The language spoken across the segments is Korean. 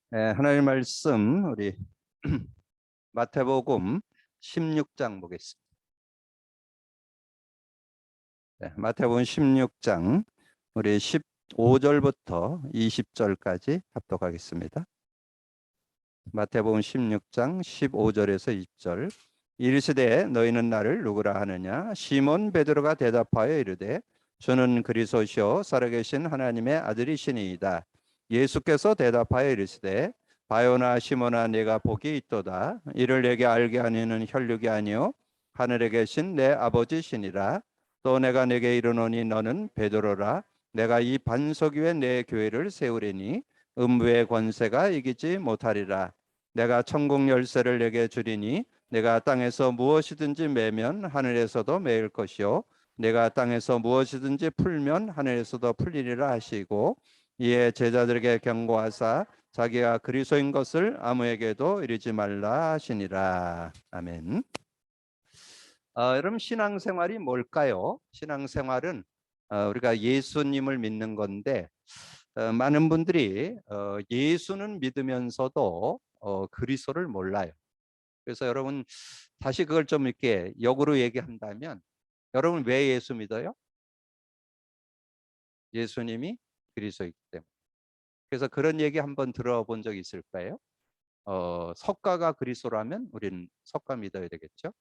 하나님 말씀 우리 마태복음 16장 보겠습니다. 마태복음 16장 우리 15절부터 20절까지 합독하겠습니다. 마태복음 16장 15절에서 20절. 이르시되 너희는 나를 누구라 하느냐? 시몬 베드로가 대답하여 이르되 주는 그리스도시요 살아계신 하나님의 아들이시니이다. 예수께서 대답하여 이르시되 바요나 시몬아 네가 복이 있도다. 이를 내게 알게 하니는 혈육이 아니요 하늘에 계신 내 아버지시니라. 또 내가 네게 이르노니 너는 베드로라. 내가 이 반석 위에 내 교회를 세우리니 음부의 권세가 이기지 못하리라. 내가 천국 열쇠를 내게 주리니 내가 땅에서 무엇이든지 매면 하늘에서도 매일 것이요 내가 땅에서 무엇이든지 풀면 하늘에서도 풀리리라 하시고, 이에 제자들에게 경고하사 자기가 그리스도인 것을 아무에게도 이르지 말라 하시니라. 아멘. 여러분, 신앙생활이 뭘까요? 신앙생활은 우리가 예수님을 믿는 건데, 많은 분들이 예수는 믿으면서도 그리스도를 몰라요. 그래서 여러분, 다시 그걸 좀 이렇게 역으로 얘기한다면, 여러분 왜 예수 믿어요? 예수님이 그리스도이기 때문에. 그래서 그런 얘기 한번 들어본 적 있을까요? 석가가 그리스도라면 우리는 석가 믿어야 되겠죠.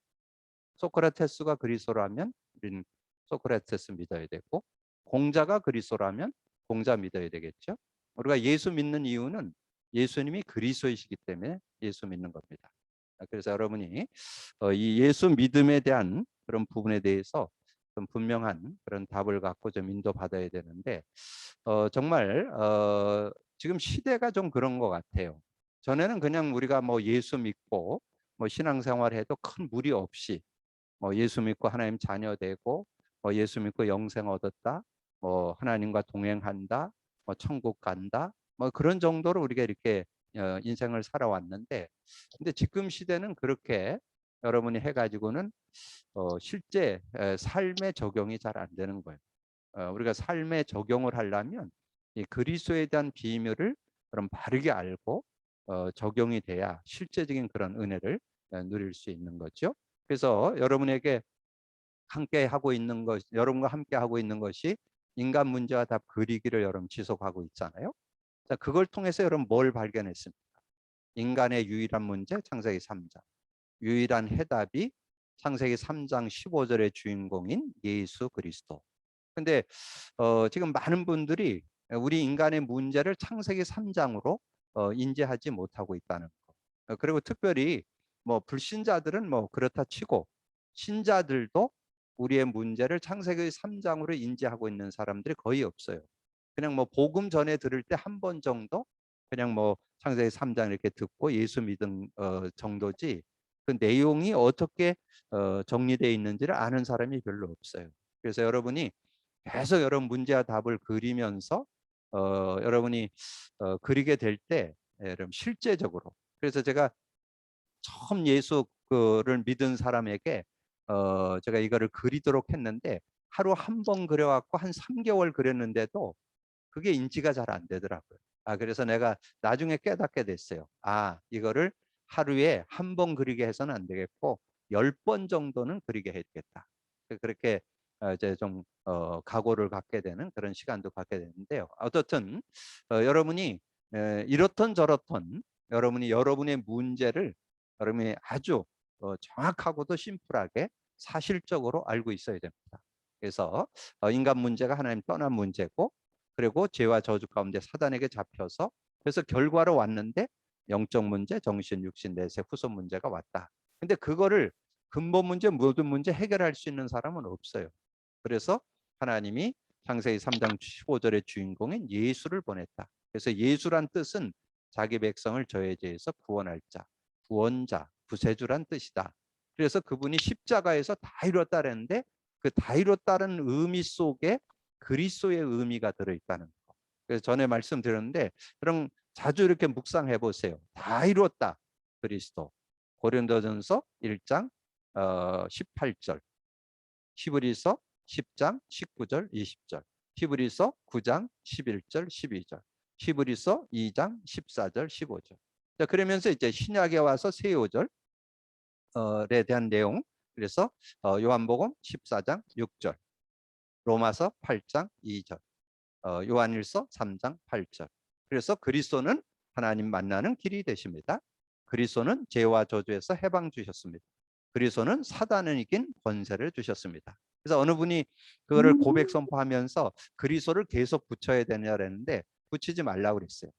소크라테스가 그리스도라면 우리는 소크라테스 믿어야 되고, 공자가 그리스도라면 공자 믿어야 되겠죠. 우리가 예수 믿는 이유는 예수님이 그리스도이시기 때문에 예수 믿는 겁니다. 그래서 여러분이 이 예수 믿음에 대한 그런 부분에 대해서 좀 분명한 그런 답을 갖고 좀 인도받아야 되는데, 정말 지금 시대가 좀 그런 것 같아요. 전에는 그냥 우리가 뭐 예수 믿고 뭐 신앙생활해도 큰 무리 없이 뭐 예수 믿고 하나님 자녀 되고, 뭐 예수 믿고 영생 얻었다, 뭐 하나님과 동행한다, 뭐 천국 간다, 뭐 그런 정도로 우리가 이렇게 인생을 살아왔는데, 근데 지금 시대는 그렇게 여러분이 해가지고는 실제 삶에 적용이 잘 안 되는 거예요. 우리가 삶에 적용을 하려면 이 그리스도에 대한 비밀을 그럼 바르게 알고 적용이 돼야 실제적인 그런 은혜를 누릴 수 있는 거죠. 그래서 여러분에게 함께 하고 있는 것, 여러분과 함께 하고 있는 것이 인간 문제와 답 그리기를 여러분 지속하고 있잖아요. 자, 그걸 통해서 여러분 뭘 발견했습니까? 인간의 유일한 문제, 창세기 3장. 유일한 해답이 창세기 3장 15절의 주인공인 예수 그리스도. 근데 지금 많은 분들이 우리 인간의 문제를 창세기 3장으로 인지하지 못하고 있다는 거. 그리고 특별히 뭐 불신자들은 뭐 그렇다 치고, 신자들도 우리의 문제를 창세기 3장으로 인지하고 있는 사람들이 거의 없어요. 그냥 뭐 복음 전에 들을 때 한 번 정도 그냥 뭐 창세기 3장 이렇게 듣고 예수 믿은 정도지, 그 내용이 어떻게 정리되어 있는지를 아는 사람이 별로 없어요. 그래서 여러분이 계속 여러분 문제와 답을 그리면서 여러분이 그리게 될 때 여러분 실제적으로, 그래서 제가 처음 예수를 믿은 사람에게 제가 이거를 그리도록 했는데, 하루 한 번 그려갖고 한 3개월 그렸는데도 그게 인지가 잘 안 되더라고요. 그래서 내가 나중에 깨닫게 됐어요. 이거를 하루에 한 번 그리게 해서는 안 되겠고 10번 정도는 그리게 해야겠다. 그렇게 이제 좀 각오를 갖게 되는 그런 시간도 갖게 되는데요. 어떻든 여러분이 이렇던 저렇던 여러분이 여러분의 문제를 여러분이 아주 정확하고도 심플하게 사실적으로 알고 있어야 됩니다. 그래서 인간 문제가 하나님 떠난 문제고, 그리고 죄와 저주 가운데 사단에게 잡혀서, 그래서 결과로 왔는데 영적 문제, 정신, 육신, 내세, 후손 문제가 왔다. 근데 그거를 근본 문제, 모든 문제 해결할 수 있는 사람은 없어요. 그래서 하나님이 창세기 3장 15절의 주인공인 예수를 보냈다. 그래서 예수란 뜻은 자기 백성을 저의 죄에서 구원할 자, 구원자, 구세주란 뜻이다. 그래서 그분이 십자가에서 다 이뤘다 그랬는데, 그 다 이뤘다는 의미 속에 그리스도의 의미가 들어있다는 거. 그래서 전에 말씀드렸는데, 그럼 자주 이렇게 묵상해 보세요. 다 이뤘다, 그리스도. 고린도전서 1장 18절, 히브리서 10장 19절 20절, 히브리서 9장 11절 12절. 히브리서 2장 14절 15절. 자, 그러면서 이제 신약에 와서 새 요절에 대한 내용. 그래서 요한복음 14장 6절, 로마서 8장 2절, 요한일서 3장 8절. 그래서 그리스도는 하나님 만나는 길이 되십니다. 그리스도는 죄와 저주에서 해방 주셨습니다. 그리스도는 사단을 이긴 권세를 주셨습니다. 그래서 어느 분이 그거를 고백 선포하면서 그리스도를 계속 붙여야 되냐라는데 붙이지 말라고 그랬어요.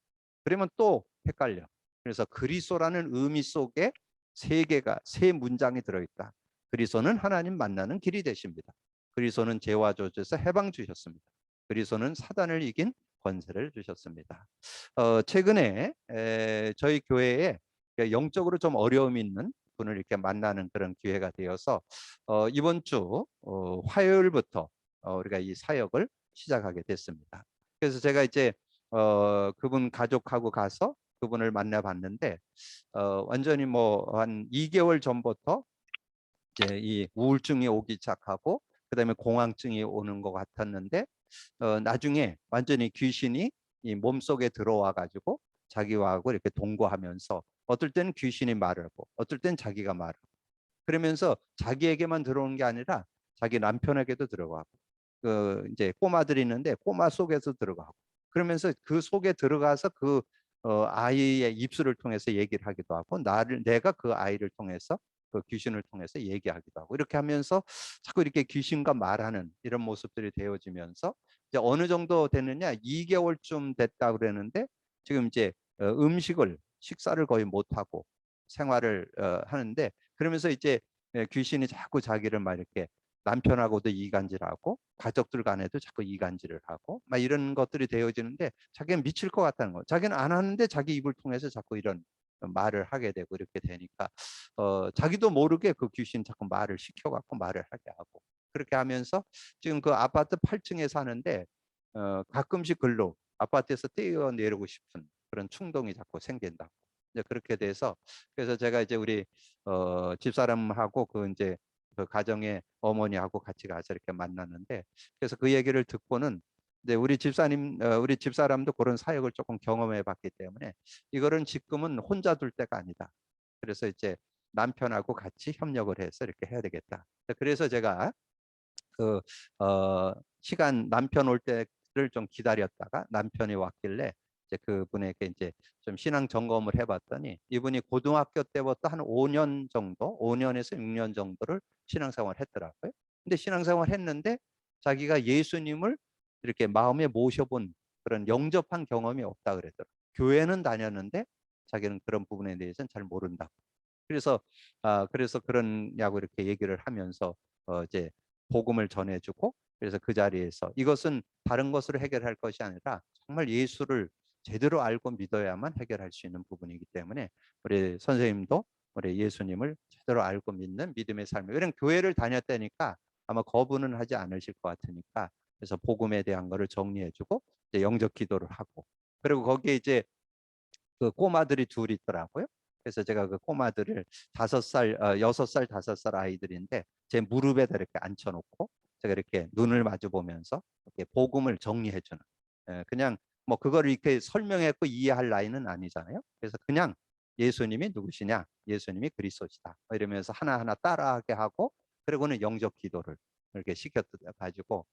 그러면 또 헷갈려. 그래서 그리스도라는 의미 속에 세 문장이 들어있다. 그리스도는 하나님 만나는 길이 되십니다. 그리스도는 죄와 저주에서 해방 주셨습니다. 그리스도는 사단을 이긴 권세를 주셨습니다. 최근에 저희 교회에 영적으로 좀 어려움이 있는 분을 이렇게 만나는 그런 기회가 되어서 이번 주 화요일부터 우리가 이 사역을 시작하게 됐습니다. 그래서 제가 이제 그분 가족하고 가서 그분을 만나봤는데 완전히 뭐 한 2개월 전부터 이제 이 우울증이 오기 시작하고 그다음에 공황증이 오는 것 같았는데 나중에 완전히 귀신이 이 몸속에 들어와 가지고 자기하고 이렇게 동거하면서 어떨 때는 귀신이 말하고 어떨 때는 자기가 말하고 그러면서 자기에게만 들어오는 게 아니라 자기 남편에게도 들어가고 그 이제 꼬마들이 있는데 꼬마 속에서 들어가고 그러면서 그 속에 들어가서 그 아이의 입술을 통해서 얘기를 하기도 하고 내가 그 아이를 통해서 그 귀신을 통해서 얘기하기도 하고 이렇게 하면서 자꾸 이렇게 귀신과 말하는 이런 모습들이 되어지면서 이제 어느 정도 됐느냐 2개월쯤 됐다 그러는데 지금 이제 식사를 거의 못 하고 생활을 하는데 그러면서 이제 귀신이 자꾸 자기를 막 이렇게 남편하고도 이간질하고 가족들 간에도 자꾸 이간질을 하고 막 이런 것들이 되어지는데 자기는 미칠 것 같다는 거. 자기는 안 하는데 자기 입을 통해서 자꾸 이런 말을 하게 되고 이렇게 되니까 자기도 모르게 그 귀신 자꾸 말을 시켜갖고 말을 하게 하고 그렇게 하면서 지금 그 아파트 8층에 사는데 가끔씩 글로 아파트에서 뛰어내리고 싶은 그런 충동이 자꾸 생긴다고. 이제 그렇게 돼서 그래서 제가 이제 우리 집사람하고 그 이제 그 가정의 어머니하고 같이 가서 이렇게 만났는데 그래서 그 얘기를 듣고는 이제 우리 집사람도 그런 사역을 조금 경험해 봤기 때문에 이거는 지금은 혼자 둘 때가 아니다. 그래서 이제 남편하고 같이 협력을 해서 이렇게 해야 되겠다. 그래서 제가 그 시간 남편 올 때를 좀 기다렸다가 남편이 왔길래 이제 그분에게 이제 좀 신앙 점검을 해봤더니 이분이 고등학교 때부터 한 5년 정도, 5년에서 6년 정도를 신앙생활 했더라고요. 근데 신앙생활 했는데 자기가 예수님을 이렇게 마음에 모셔본 그런 영접한 경험이 없다 그러더라고요. 교회는 다녔는데 자기는 그런 부분에 대해서는 잘 모른다. 그래서 그러냐고 이렇게 얘기를 하면서 이제 복음을 전해주고 그래서 그 자리에서 이것은 다른 것으로 해결할 것이 아니라 정말 예수를 제대로 알고 믿어야만 해결할 수 있는 부분이기 때문에 우리 선생님도 우리 예수님을 제대로 알고 믿는 믿음의 삶을 이런 교회를 다녔다니까 아마 거부는 하지 않으실 것 같으니까 그래서 복음에 대한 거를 정리해주고 이제 영접 기도를 하고 그리고 거기에 이제 그 꼬마들이 둘 있더라고요. 그래서 제가 그 꼬마들을 5살, 6살, 5살 아이들인데 제 무릎에다 이렇게 앉혀놓고 제가 이렇게 눈을 마주 보면서 이렇게 복음을 정리해주는. 그냥 뭐 그걸 이렇게 설명했고 이해할 나이는 아니잖아요. 그래서 그냥 예수님이 누구시냐, 예수님이 그리스도시다. 이러면서 하나하나 따라하게 하고 그리고는 영접 기도를 이렇게 시켜가지고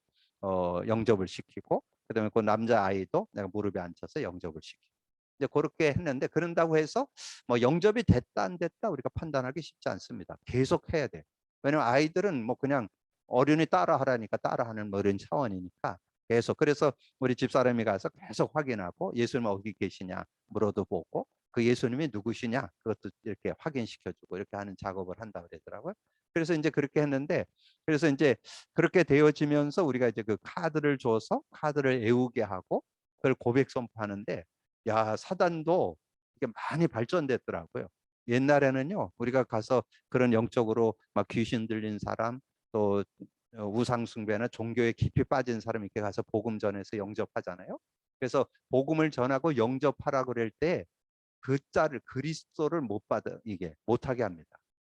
영접을 시키고 그다음에 그 남자 아이도 내가 무릎에 앉혀서 영접을 시키고. 이제 그렇게 했는데 그런다고 해서 뭐 영접이 됐다 안 됐다 우리가 판단하기 쉽지 않습니다. 계속 해야 돼. 왜냐면 아이들은 뭐 그냥 어른이 따라하라니까 따라하는 뭐 이런 차원이니까 계속 그래서 우리 집사람이 가서 계속 확인하고 예수님 어디 계시냐 물어도 보고 그 예수님이 누구시냐 그것도 이렇게 확인시켜주고 이렇게 하는 작업을 한다 그러더라고요. 그래서 이제 그렇게 했는데 그래서 이제 그렇게 되어지면서 우리가 이제 그 카드를 줘서 카드를 애우게 하고 그걸 고백 선포하는데 야, 사단도 이게 많이 발전됐더라고요. 옛날에는요, 우리가 가서 그런 영적으로 막 귀신 들린 사람, 또 우상숭배나 종교에 깊이 빠진 사람 이렇게 가서 복음 전해서 영접하잖아요. 그래서 복음을 전하고 영접하라 그럴 때 그 자를 그리스도를 못 받아 이게 못하게 합니다.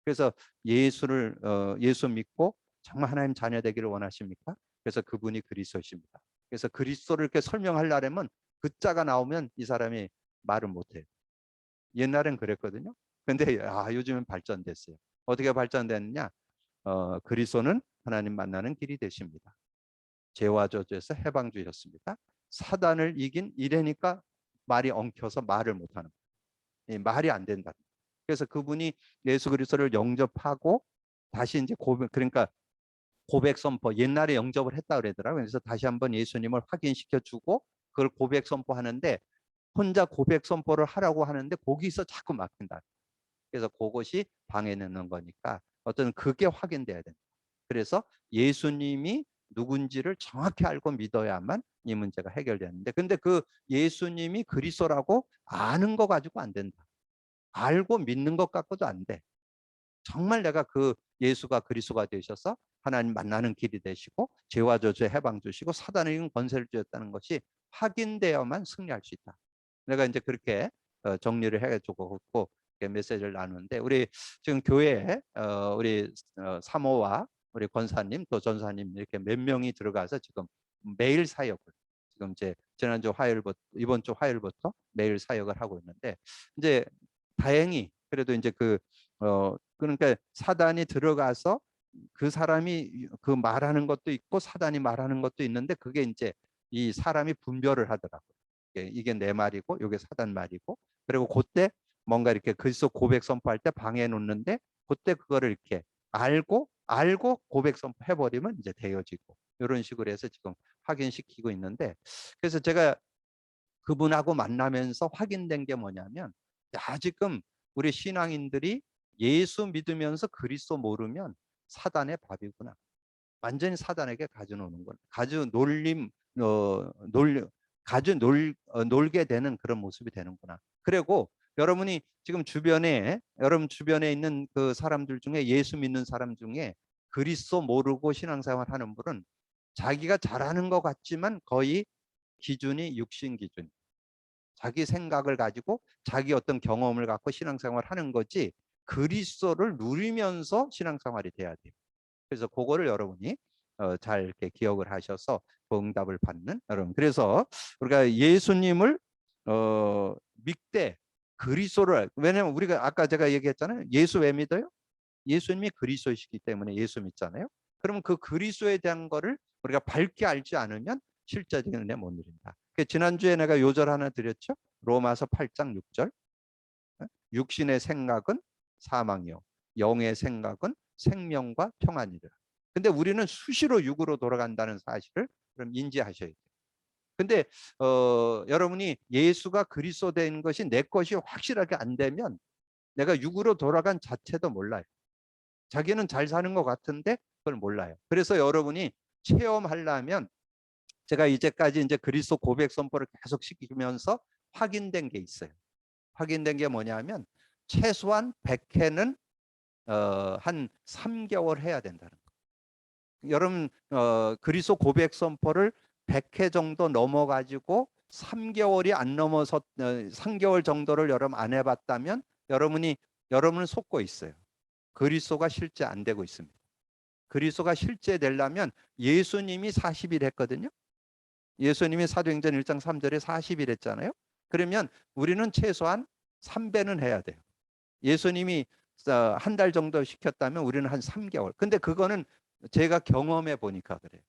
그래서 예수 믿고 정말 하나님 자녀 되기를 원하십니까? 그래서 그분이 그리스도십니다. 그래서 그리스도를 이렇게 설명하려면 자가 나오면 이 사람이 말을 못해요. 옛날엔 그랬거든요. 근데 요즘은 발전됐어요. 어떻게 발전됐느냐? 그리스도는 하나님 만나는 길이 되십니다. 죄와 저주에서 해방 주셨습니다. 사단을 이긴 이래니까 말이 엉켜서 말을 못하는 거예요. 말이 안 된다. 그래서 그분이 예수 그리스도를 영접하고 다시 이제 그러니까 고백 선포, 옛날에 영접을 했다 그러더라고요. 그래서 다시 한번 예수님을 확인시켜 주고 그걸 고백 선포하는데 혼자 고백 선포를 하라고 하는데 거기서 자꾸 막힌다. 그래서 그것이 방해되는 거니까 어떤 그게 확인돼야 된다. 그래서 예수님이 누군지를 정확히 알고 믿어야만 이 문제가 해결되는데, 근데 그 예수님이 그리스도라고 아는 거 가지고 안 된다. 알고 믿는 것 갖고도 안 돼. 정말 내가 그 예수가 그리스도가 되셔서 하나님 만나는 길이 되시고 죄와 저주에 해방 주시고 사단에 있는 권세를 주셨다는 것이 확인되어야만 승리할 수 있다. 내가 이제 그렇게 정리를 해주고 메시지를 나누는데, 우리 지금 교회에 우리 사모와 우리 권사님 또 전사님 이렇게 몇 명이 들어가서 지금 매일 사역을, 지금 이제 지난주 화요일부터 이번 주 화요일부터 매일 사역을 하고 있는데, 이제 다행히 그래도 이제 그러니까 사단이 들어가서 그 사람이 그 말하는 것도 있고 사단이 말하는 것도 있는데, 그게 이제 이 사람이 분별을 하더라고요. 이게 내 말이고 이게 사단 말이고, 그리고 그때 뭔가 이렇게 그리스도 고백 선포할 때 방해 놓는데, 그때 그거를 이렇게 알고 고백 선포해 버리면 이제 되어지고, 이런 식으로 해서 지금 확인시키고 있는데, 그래서 제가 그분하고 만나면서 확인된 게 뭐냐면, 지금 우리 신앙인들이 예수 믿으면서 그리스도 모르면 사단의 밥이구나. 완전히 사단에게 가져노는 건 가져 놀림 놀게 되는 그런 모습이 되는구나. 그리고 여러분이 지금 여러분 주변에 있는 그 사람들 중에, 예수 믿는 사람 중에 그리스도 모르고 신앙생활 하는 분은 자기가 잘하는 것 같지만 거의 기준이 육신 기준, 자기 생각을 가지고 자기 어떤 경험을 갖고 신앙생활 하는 거지, 그리스도를 누리면서 신앙생활이 돼야 돼요. 그래서 그거를 여러분이 잘 이렇게 기억을 하셔서 그 응답을 받는 여러분. 그래서 우리가 예수님을 믿되 그리스도를, 왜냐면 우리가 아까 제가 얘기했잖아요. 예수 왜 믿어요? 예수님이 그리스도이시기 때문에 예수 믿잖아요. 그러면 그 그리스도에 대한 거를 우리가 밝게 알지 않으면 실제적인 은혜 못 누린다. 지난주에 내가 요절 하나 드렸죠. 로마서 8장 6절. 육신의 생각은 사망이요 영의 생각은 생명과 평안이라. 근데 우리는 수시로 육으로 돌아간다는 사실을 그럼 인지하셔야 돼요. 근데 여러분이 예수가 그리스도 된 것이 내 것이 확실하게 안 되면 내가 육으로 돌아간 자체도 몰라요. 자기는 잘 사는 것 같은데 그걸 몰라요. 그래서 여러분이 체험하려면, 제가 이제까지 이제 그리스도 고백 선포를 계속 시키면서 확인된 게 있어요. 확인된 게 뭐냐면, 최소한 100회는 한 3개월 해야 된다는 거. 여러분 그리스도 고백 선포를 100회 정도 넘어가지고 3개월이 안 넘어서 3개월 정도를 여러분 안 해봤다면 여러분은 속고 있어요. 그리스도가 실제 안 되고 있습니다. 그리스도가 실제 되려면 예수님이 40일 했거든요. 예수님이 사도행전 1장 3절에 40일 했잖아요. 그러면 우리는 최소한 3배는 해야 돼요. 예수님이 한 달 정도 시켰다면 우리는 한 3개월. 근데 그거는 제가 경험해 보니까 그래요.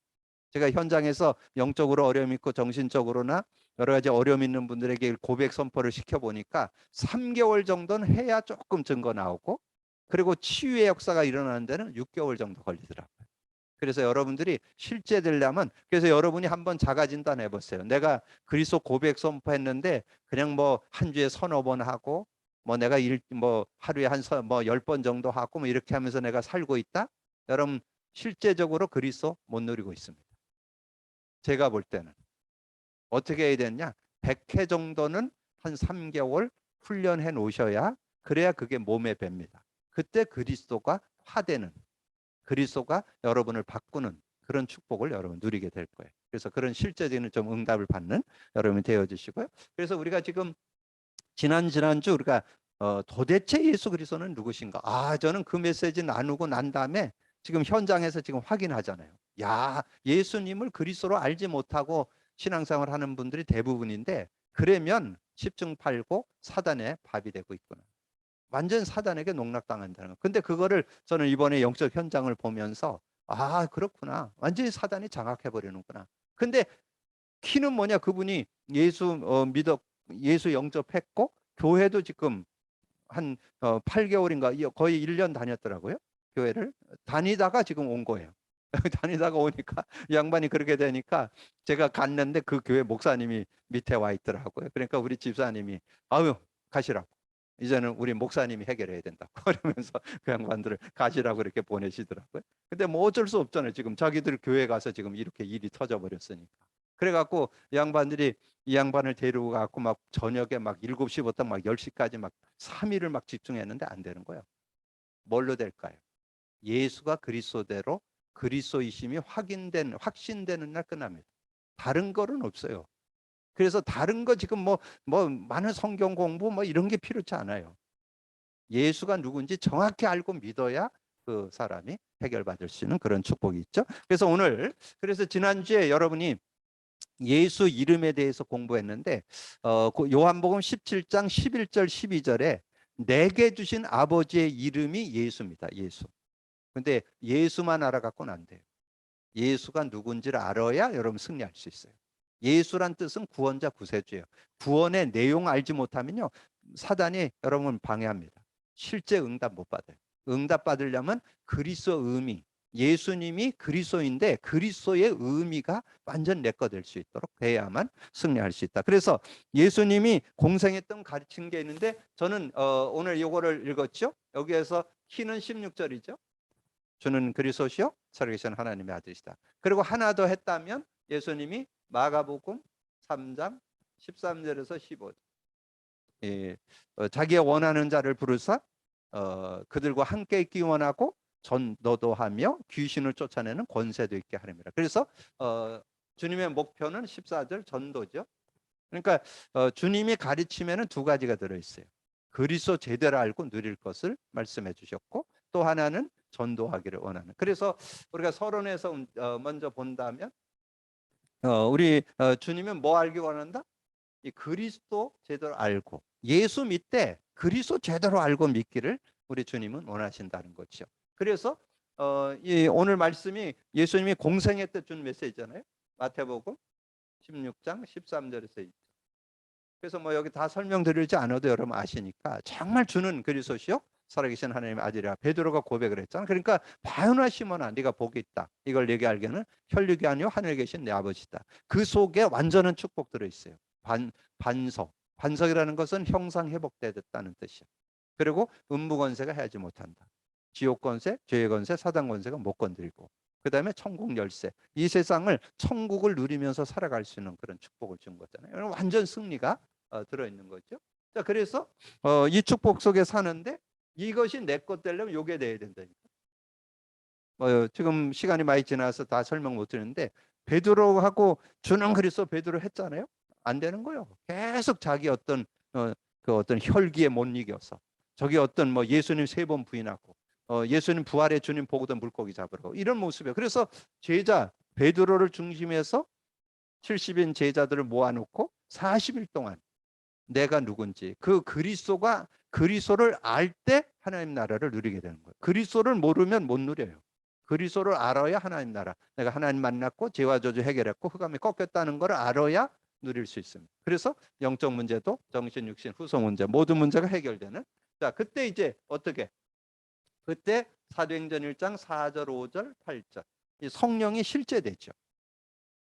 제가 현장에서 영적으로 어려움 있고 정신적으로나 여러 가지 어려움 있는 분들에게 고백 선포를 시켜보니까 3개월 정도는 해야 조금 증거 나오고, 그리고 치유의 역사가 일어나는 데는 6개월 정도 걸리더라고요. 그래서 여러분들이 실제 되려면, 그래서 여러분이 한번 자가진단 해보세요. 내가 그리스도 고백 선포했는데 그냥 뭐 한 주에 서너 번 하고, 뭐 내가 하루에 한 10번 정도 하고 뭐 이렇게 하면서 내가 살고 있다? 여러분 실제적으로 그리스도 못 누리고 있습니다. 제가 볼 때는 어떻게 해야 되느냐? 100회 정도는 한 3개월 훈련해 놓으셔야, 그래야 그게 몸에 뱄니다. 그때 그리스도가 화되는, 그리스도가 여러분을 바꾸는 그런 축복을 여러분 누리게 될 거예요. 그래서 그런 실제적인 좀 응답을 받는 여러분이 되어 주시고요. 그래서 우리가 지금 지난주 우리가 도대체 예수 그리스도는 누구신가? 저는 그 메시지 나누고 난 다음에 지금 현장에서 지금 확인하잖아요. 예수님을 그리스도로 알지 못하고 신앙생활 하는 분들이 대부분인데, 그러면 10중 8구 사단의 밥이 되고 있구나. 완전 사단에게 농락당한다는 거. 근데 그거를 저는 이번에 영적 현장을 보면서 아, 그렇구나. 완전히 사단이 장악해 버리는구나. 근데 키는 뭐냐? 그분이 예수 영접했고 교회도 지금 한 8개월인가 거의 1년 다녔더라고요. 교회를 다니다가 지금 온 거예요. 다니다가 오니까 이 양반이 그렇게 되니까 제가 갔는데 그 교회 목사님이 밑에 와 있더라고요. 그러니까 우리 집사님이 아유 가시라고. 이제는 우리 목사님이 해결해야 된다고 그러면서 그 양반들을 가시라고 이렇게 보내시더라고요. 근데 뭐 어쩔 수 없잖아요. 지금 자기들 교회 가서 지금 이렇게 일이 터져 버렸으니까. 그래갖고 이 양반들이 이 양반을 데리고 가고 막 저녁에 막 7시부터 막 10시까지 막 3일을 막 집중했는데 안 되는 거예요. 뭘로 될까요? 예수가 그리스도대로 그리스도이심이 확신되는 날 끝납니다. 다른 거는 없어요. 그래서 다른 거 지금 뭐 많은 성경 공부 뭐 이런 게 필요치 않아요. 예수가 누군지 정확히 알고 믿어야 그 사람이 해결받을 수 있는 그런 축복이 있죠. 그래서 지난주에 여러분이 예수 이름에 대해서 공부했는데 그 요한복음 17장 11절 12절에 내게 주신 아버지의 이름이 예수입니다. 예수. 근데 예수만 알아갖고는 안 돼요. 예수가 누군지를 알아야 여러분 승리할 수 있어요. 예수란 뜻은 구원자 구세주예요. 구원의 내용 알지 못하면요, 사단이 여러분을 방해합니다. 실제 응답 못 받아요. 응답 받으려면 그리스도 의미, 예수님이 그리스도인데 그리스도의 의미가 완전 내 거 될 수 있도록 돼야만 승리할 수 있다. 그래서 예수님이 공생했던 가르친 게 있는데 저는 오늘 이거를 읽었죠. 여기에서 키는 16절이죠. 주는 그리스도시요 살아계신 하나님의 아들이시다. 그리고 하나 더 했다면 예수님이 마가복음 3장 13절에서 15절 자기의 원하는 자를 부르사 그들과 함께 있기 원하고 전도도 하며 귀신을 쫓아내는 권세도 있게 하렵니다. 그래서 주님의 목표는 14절 전도죠. 그러니까 주님이 가르치면은 두 가지가 들어있어요. 그리스도 제대로 알고 누릴 것을 말씀해 주셨고 또 하나는 전도하기를 원하는. 그래서 우리가 서론에서 먼저 본다면 우리 주님은 뭐 알기 원한다? 이 그리스도 제대로 알고 예수 믿되 그리스도 제대로 알고 믿기를 우리 주님은 원하신다는 거죠. 그래서 이 오늘 말씀이 예수님이 공생의 때 준 메시지잖아요. 마태복음 16장 13절에서 있죠. 그래서 뭐 여기 다 설명드리지 않아도 여러분 아시니까 정말 주는 그리스도시요 살아계신 하나님의 아들이라 베드로가 고백을 했잖아. 그러니까 바요나 시몬아 네가 복이 있다. 이걸 내게 알게는 혈육이 아니요 하늘에 계신 내 아버지다. 그 속에 완전한 축복 들어있어요. 반석이라는 것은 형상 회복되었다는 뜻이야. 그리고 음부 권세가 해하지 못한다. 지옥 권세, 죄의 권세, 사단 권세가 못 건드리고 그 다음에 천국 열쇠. 이 세상을 천국을 누리면서 살아갈 수 있는 그런 축복을 준 거잖아요. 완전 승리가 들어있는 거죠. 자, 그래서 이 축복 속에 사는데 이것이 내 것 되려면 요게 돼야 된다니까. 지금 시간이 많이 지나서 다 설명 못 드리는데 베드로하고 주는 그리스도 베드로 했잖아요. 안 되는 거예요. 계속 자기 그 어떤 혈기에 못 이겨서 저기 어떤 뭐 예수님 3번 부인하고 예수님 부활의 주님 보고도 물고기 잡으라고 이런 모습이에요. 그래서 제자 베드로를 중심해서 70인 제자들을 모아놓고 40일 동안 내가 누군지 그 그리스도를 알 때 하나님 나라를 누리게 되는 거예요. 그리스도를 모르면 못 누려요. 그리스도를 알아야 하나님 나라. 내가 하나님 만났고 죄와 저주 해결했고 흑암이 꺾였다는 걸 알아야 누릴 수 있습니다. 그래서 영적 문제도 정신, 육신, 후속 문제 모든 문제가 해결되는. 자, 그때 이제 어떻게? 그때 사도행전 1장 4절, 5절, 8절 이 성령이 실제되죠.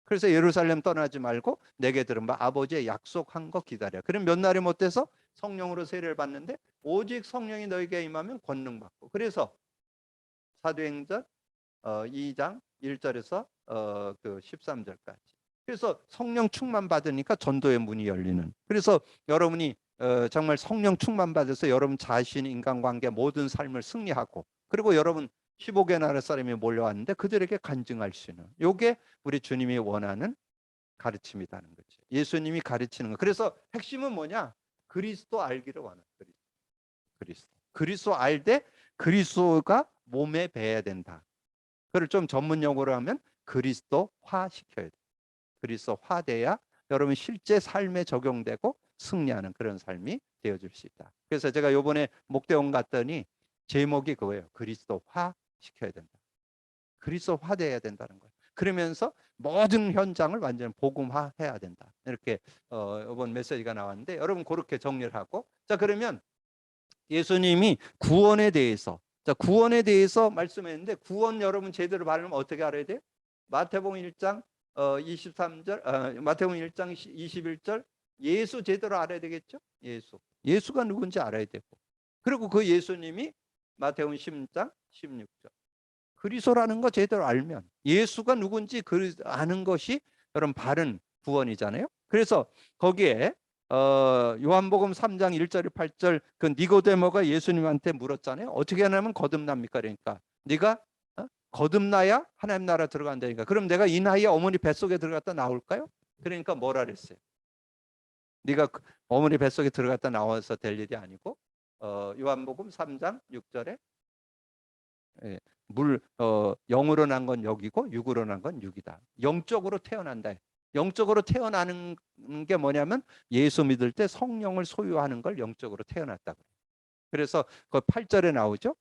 그래서 예루살렘 떠나지 말고 내게 들은 바 아버지의 약속한 거 기다려. 그럼 몇 날이 못 돼서 성령으로 세례를 받는데 오직 성령이 너에게 임하면 권능 받고. 그래서 사도행전 2장 1절에서 그 13절까지. 그래서 성령 충만 받으니까 전도의 문이 열리는. 그래서 여러분이 정말 성령 충만 받아서 여러분 자신, 인간관계 모든 삶을 승리하고 그리고 여러분 15개 나라 사람이 몰려왔는데 그들에게 간증할 수 있는 요게 우리 주님이 원하는 가르침이라는 거죠. 예수님이 가르치는 거. 그래서 핵심은 뭐냐? 그리스도 알기를 원하는 그리스도 알되 그리스도가 몸에 배야 된다. 그걸 좀 전문 용어로 하면 그리스도화 시켜야 돼. 그리스도화돼야 여러분 실제 삶에 적용되고 승리하는 그런 삶이 되어줄 수 있다. 그래서 제가 요번에 목대원 갔더니 제목이 그거예요. 그리스도화 시켜야 된다. 그리스도화돼야 된다는 거예요. 그러면서 모든 현장을 완전 복음화해야 된다. 이렇게 이번 메시지가 나왔는데 여러분 그렇게 정리를 하고, 자 그러면 예수님이 구원에 대해서, 자 구원에 대해서 말씀했는데, 구원 여러분 제대로 바르면 어떻게 알아야 돼요? 마태복음 1장 23절, 마태복음 1장 21절, 예수 제대로 알아야 되겠죠? 예수가 누군지 알아야 되고, 그리고 그 예수님이 마태복음 10장 16절, 그리스도라는 거 제대로 알면 예수가 누군지 아는 것이 여러분 바른 구원이잖아요. 그래서 거기에 요한복음 3장 1절 8절 그 니고데모가 예수님한테 물었잖아요. 어떻게 하냐면 거듭납니까? 그러니까 네가 거듭나야 하나님 나라 들어간다니까. 그럼 내가 이 나이에 어머니 뱃속에 들어갔다 나올까요? 그러니까 뭐라 그랬어요? 네가 어머니 뱃속에 들어갔다 나와서 될 일이 아니고, 요한복음 3장 6절에 영으로 난 건 영이고 육으로 난 건 육이다. 영적으로 태어난다. 영적으로 태어나는 게 뭐냐면 예수 믿을 때 성령을 소유하는 걸 영적으로 태어났다고. 그래서 그 8절에 나오죠.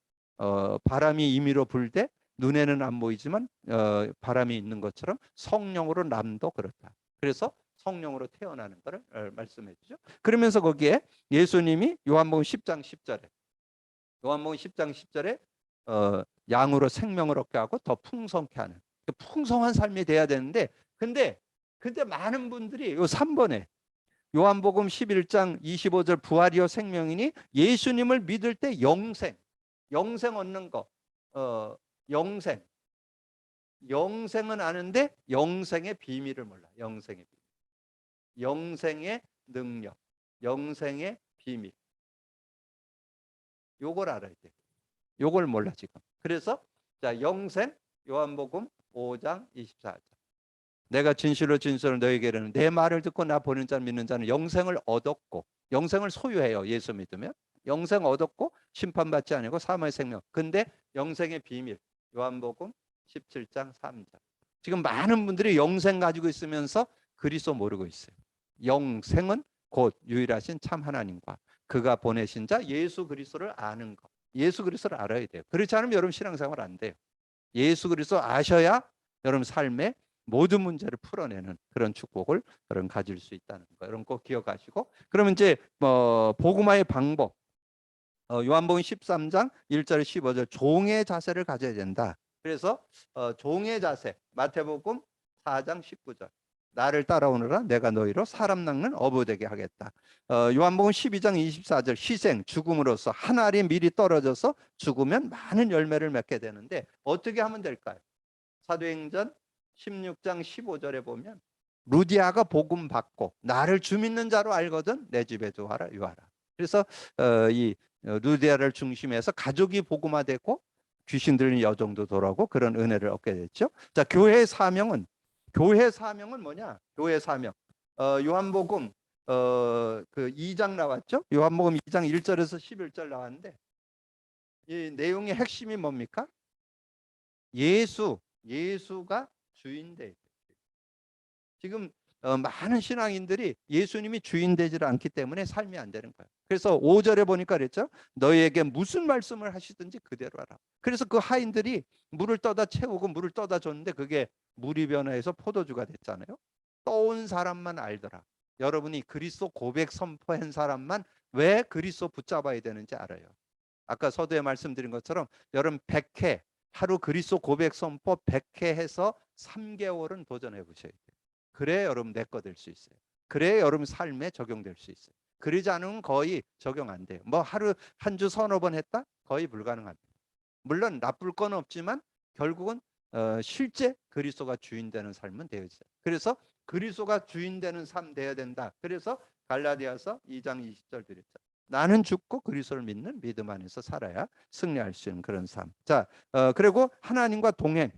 바람이 임의로 불되 눈에는 안 보이지만 바람이 있는 것처럼 성령으로 남도 그렇다. 그래서 성령으로 태어나는 것을 말씀해 주죠. 그러면서 거기에 예수님이 요한복음 10장 10절에 요한복음 10장 10절에 양으로 생명을 얻게 하고 더 풍성케 하는 풍성한 삶이 돼야 되는데, 근데 많은 분들이 요 3번에 요한복음 11장 25절 부활이요 생명이니 예수님을 믿을 때 영생 얻는 거, 영생은 아는데 영생의 비밀을 몰라. 영생의 능력, 영생의 비밀, 요걸 알아야 돼. 요걸 몰라 지금. 그래서 자 영생, 요한복음 5장 24절, 내가 진실로 너에게 이르는 내 말을 듣고 나 보는 자 믿는 자는 영생을 얻었고, 영생을 소유해요. 예수 믿으면 영생 얻었고 심판받지 아니고 사망의 생명. 근데 영생의 비밀 요한복음 17장 3절. 지금 많은 분들이 영생 가지고 있으면서 그리스도 모르고 있어요. 영생은 곧 유일하신 참 하나님과 그가 보내신 자 예수 그리스도를 아는 것. 예수 그리스도를 알아야 돼요. 그렇지 않으면 여러분 신앙생활 안 돼요. 예수 그리스도 아셔야 여러분 삶의 모든 문제를 풀어내는 그런 축복을 여러분 가질 수 있다는 거, 여러분 꼭 기억하시고, 그러면 이제 복음화의 방법, 요한복음 13장 1절 15절 종의 자세를 가져야 된다. 그래서 종의 자세 마태복음 4장 19절, 나를 따라오너라 내가 너희로 사람 낚는 어부 되게 하겠다. 요한복음 12장 24절 희생 죽음으로써 한 알이 미리 떨어져서 죽으면 많은 열매를 맺게 되는데 어떻게 하면 될까요? 사도행전 16장 15절에 보면 루디아가 복음 받고 나를 주 믿는 자로 알거든 내 집에도 와라 유하라. 그래서 이 루디아를 중심해서 가족이 복음화되고 귀신 들린 여종도 돌아오고 그런 은혜를 얻게 됐죠. 자, 교회의 사명은 뭐냐? 교회의 사명. 요한복음 그 2장 나왔죠? 요한복음 2장 1절에서 11절 나왔는데 이 내용의 핵심이 뭡니까? 예수가 주인돼. 지금 많은 신앙인들이 예수님이 주인 되지 않기 때문에 삶이 안 되는 거예요. 그래서 5절에 보니까 그랬죠. 너희에게 무슨 말씀을 하시든지 그대로 하라. 그래서 그 하인들이 물을 떠다 채우고 물을 떠다 줬는데 그게 물이 변해서 포도주가 됐잖아요. 떠온 사람만 알더라. 여러분이 그리스도 고백 선포한 사람만 왜 그리스도 붙잡아야 되는지 알아요. 아까 서두에 말씀드린 것처럼 여러분 100회 하루 그리스도 고백 선포 100회 해서 3개월은 도전해 보셔야 돼요. 그래야 여러분 내 거 될 수 있어요. 그래야 여러분 삶에 적용될 수 있어요. 그러지 않으면 거의 적용 안 돼요. 뭐 하루 한 주 서너 번 했다? 거의 불가능합니다. 물론 나쁠 건 없지만 결국은 실제 그리스도가 주인 되는 삶은 되어야 돼요. 그래서 그리스도가 주인 되는 삶 되어야 된다. 그래서 갈라디아서 2장 20절 드렸죠. 나는 죽고 그리스도를 믿는 믿음 안에서 살아야 승리할 수 있는 그런 삶. 자, 그리고 하나님과 동행.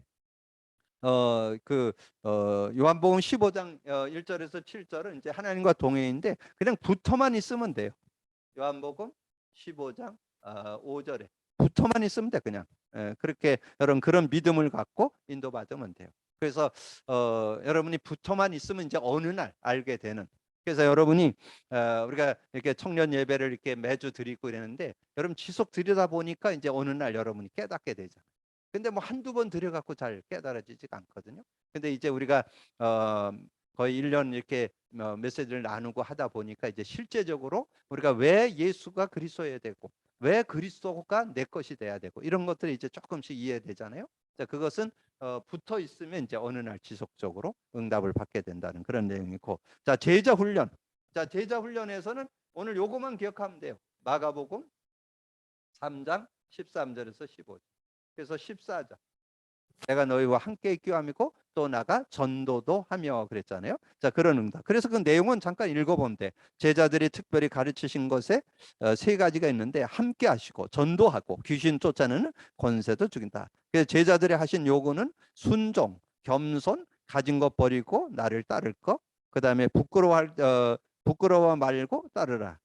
요한복음 15장 1절에서 7절은 이제 하나님과 동행인데 그냥 붙어만 있으면 돼요. 요한복음 15장 5절에 붙어만 있으면 돼. 그냥 그렇게 여러분 그런 믿음을 갖고 인도받으면 돼요. 그래서 여러분이 붙어만 있으면 이제 어느 날 알게 되는. 그래서 여러분이 우리가 이렇게 청년 예배를 이렇게 매주 드리고 이러는데 여러분 지속 드리다 보니까 이제 어느 날 여러분이 깨닫게 되잖아요. 근데 뭐 한두 번 드려갖고 잘 깨달아지지가 않거든요. 근데 이제 우리가 어, 거의 1년 이렇게 메시지를 나누고 하다 보니까 이제 실제적으로 우리가 왜 예수가 그리스도여야 되고 왜 그리스도가 내 것이 돼야 되고 이런 것들이 이제 조금씩 이해되잖아요. 자, 그것은 붙어 있으면 이제 어느 날 지속적으로 응답을 받게 된다는 그런 내용이고, 자, 제자 훈련. 자, 제자 훈련에서는 오늘 요거만 기억하면 돼요. 마가복음 3장 13절에서 15절. 그래서 14절. 내가 너희와 함께 있기로 함이고 또 나가 전도도 하며 그랬잖아요. 자, 그런 응답. 그래서 그 내용은 잠깐 읽어보면 돼. 제자들이 특별히 가르치신 것에 세 가지가 있는데 함께 하시고 전도하고 귀신 쫓아내는 권세도 죽인다. 그래서 제자들이 하신 요구는 순종, 겸손, 가진 것 버리고 나를 따를 거. 그다음에 부끄러워 말고 따르라.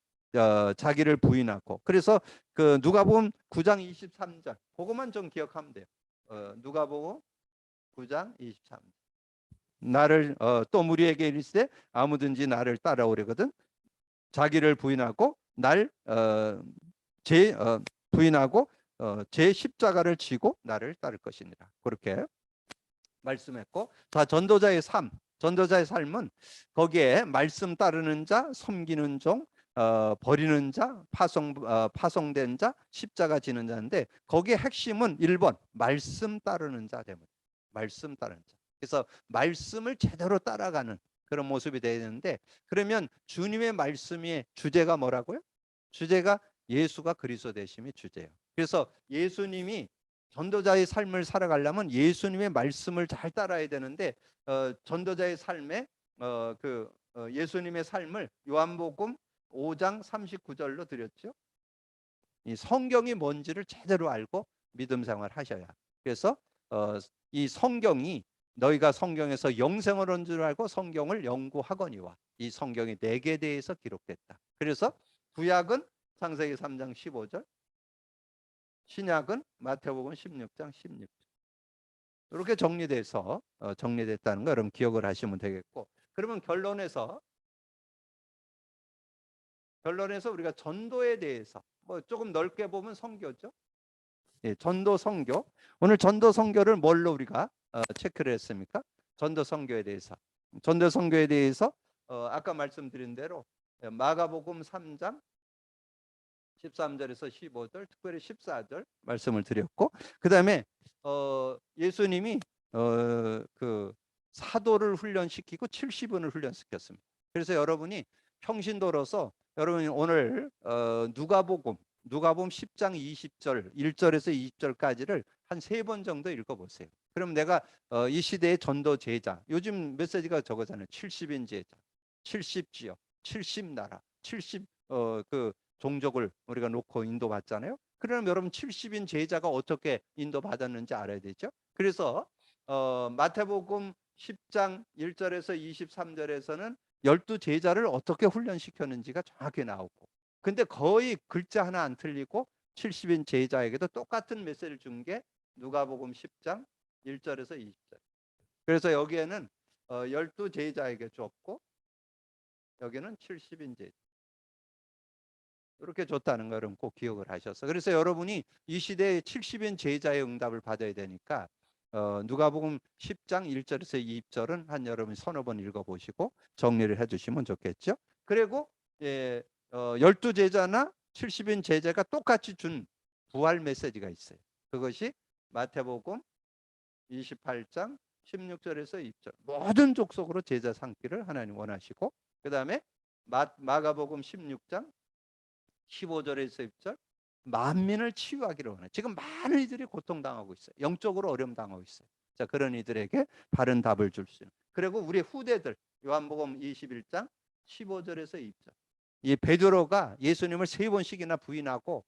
자기를 부인하고. 그래서 그 누가복음 9장 23절. 그것만 좀 기억하면 돼요. 누가복음 9장 23. 나를 또 무리에게 이르시되 아무든지 나를 따라오려거든 자기를 부인하고 제 부인하고 제 십자가를 지고 나를 따를 것이니라. 그렇게 말씀했고, 자, 전도자의 삶은 거기에 말씀 따르는 자, 섬기는 종, 버리는 자, 파송된 자, 십자가 지는 자인데 거기에 핵심은 1번 말씀 따르는 자 되면 말씀 따르는 자. 그래서 말씀을 제대로 따라가는 그런 모습이 되야 되는데, 그러면 주님의 말씀의 주제가 뭐라고요? 주제가 예수가 그리스도 되심이 주제예요. 그래서 예수님이 전도자의 삶을 살아가려면 예수님의 말씀을 잘 따라야 되는데 전도자의 삶에 예수님의 삶을 요한복음 5장 39절로 드렸죠. 이 성경이 뭔지를 제대로 알고 믿음 생활 하셔야. 그래서 이 성경이 너희가 성경에서 영생을 얻은 줄 알고 성경을 연구하거니와 이 성경이 내게 대해서 기록됐다. 그래서 구약은 창세기 3장 15절, 신약은 마태복음 16장 16절. 이렇게 정리됐다는 거 여러분 기억을 하시면 되겠고, 그러면 결론에서 우리가 전도에 대해서 뭐 조금 넓게 보면 선교죠. 예, 전도 선교. 오늘 전도 선교를 뭘로 우리가 체크를 했습니까? 전도 선교에 대해서. 아까 말씀드린 대로 마가복음 3장 13절에서 15절, 특별히 14절 말씀을 드렸고, 그다음에 예수님이 그 사도를 훈련시키고 70인을 훈련시켰습니다. 그래서 여러분이 평신도로서 여러분이 오늘 누가복음 10장 20절 1절에서 20절까지를 한 3번 정도 읽어보세요. 그럼 내가 이 시대의 전도 제자, 요즘 메시지가 저거잖아요. 70인 제자, 70지역, 70나라, 70 종족을 우리가 놓고 인도받잖아요. 그럼 여러분 70인 제자가 어떻게 인도받았는지 알아야 되죠. 그래서 마태복음 10장 1절에서 23절에서는 12 제자를 어떻게 훈련시켰는지가 정확히 나오고, 근데 거의 글자 하나 안 틀리고 70인 제자에게도 똑같은 메시지를 준 게 누가복음 10장 1절에서 20절. 그래서 여기에는 12 제자에게 줬고 여기는 70인 제자 이렇게 줬다는 거 여러분 꼭 기억을 하셔서, 그래서 여러분이 이 시대에 70인 제자의 응답을 받아야 되니까 누가복음 10장 1절에서 2절은 한 여러분이 서너 번 읽어보시고 정리를 해주시면 좋겠죠. 그리고 12 제자나 70인 제자가 똑같이 준 부활 메시지가 있어요. 그것이 마태복음 28장 16절에서 20절 모든 족속으로 제자 삼기를 하나님 원하시고, 그 다음에 마가복음 16장 15절에서 20절 만민을 치유하기를 원해. 지금 많은 이들이 고통당하고 있어요. 영적으로 어려움 당하고 있어요. 자, 그런 이들에게 바른 답을 줄 수 있는. 그리고 우리 후대들 요한복음 21장 15절에서 20절. 이 베드로가 예수님을 3번씩이나 부인하고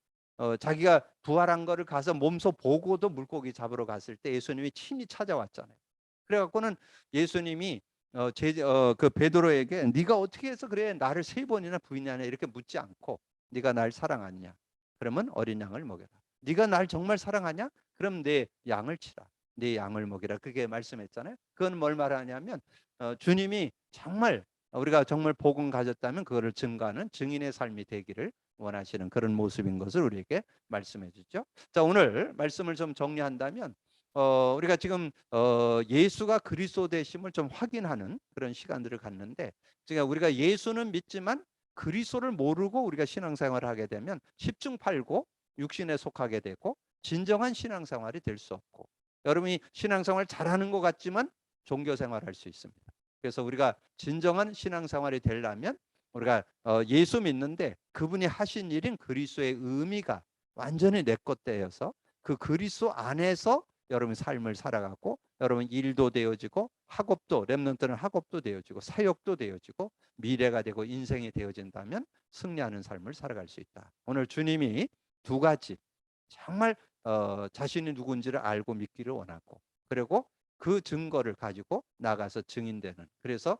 자기가 부활한 거를 가서 몸소 보고도 물고기 잡으러 갔을 때 예수님이 친히 찾아왔잖아요. 그래갖고는 예수님이 그 베드로에게 네가 어떻게 해서 그래 나를 3번이나 부인하냐 이렇게 묻지 않고 네가 날 사랑하냐? 그러면 어린 양을 먹여라. 네가 날 정말 사랑하냐? 그럼 내 양을 치라. 네 양을 먹이라 그게 말씀했잖아요. 그건 뭘 말하냐면 주님이 정말 우리가 정말 복음 가졌다면 그거를 증거하는 증인의 삶이 되기를 원하시는 그런 모습인 것을 우리에게 말씀해 주죠. 자, 오늘 말씀을 좀 정리한다면 우리가 지금 예수가 그리스도 되심을 좀 확인하는 그런 시간들을 갖는데, 그러니까 우리가 예수는 믿지만 그리스도를 모르고 우리가 신앙생활을 하게 되면 십중팔구 육신에 속하게 되고 진정한 신앙생활이 될 수 없고, 여러분이 신앙생활 잘하는 것 같지만 종교생활할 수 있습니다. 그래서 우리가 진정한 신앙생활이 되려면 우리가 예수 믿는데 그분이 하신 일인 그리스도의 의미가 완전히 내 것 되어서 그 그리스도 안에서 여러분 삶을 살아가고 여러분 일도 되어지고 학업도 렘넌트는 학업도 되어지고 사역도 되어지고 미래가 되고 인생이 되어진다면 승리하는 삶을 살아갈 수 있다. 오늘 주님이 두 가지 정말 자신이 누군지를 알고 믿기를 원하고, 그리고 그 증거를 가지고 나가서 증인되는, 그래서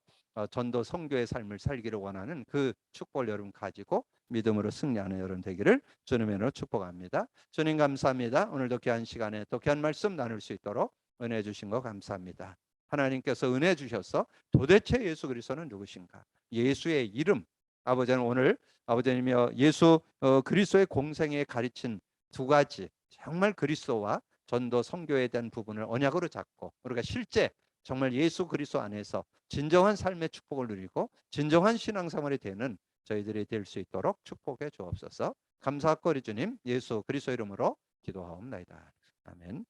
전도 선교의 삶을 살기를 원하는 그 축복을 여러분 가지고 믿음으로 승리하는 여러분 되기를 주님의 이름으로 축복합니다. 주님 감사합니다. 오늘도 귀한 시간에 또 귀한 말씀 나눌 수 있도록 은혜 주신 거 감사합니다. 하나님께서 은혜 주셔서 도대체 예수 그리스도는 누구신가? 예수의 이름, 아버지는 오늘 아버지님이 예수 그리스도의 공생에 가르친 두 가지 정말 그리스도와 전도 선교에 대한 부분을 언약으로 잡고 우리가 실제 정말 예수 그리스도 안에서 진정한 삶의 축복을 누리고 진정한 신앙생활이 되는 저희들이 될 수 있도록 축복해 주옵소서. 감사하고 우리 주님 예수 그리스도 이름으로 기도하옵나이다. 아멘.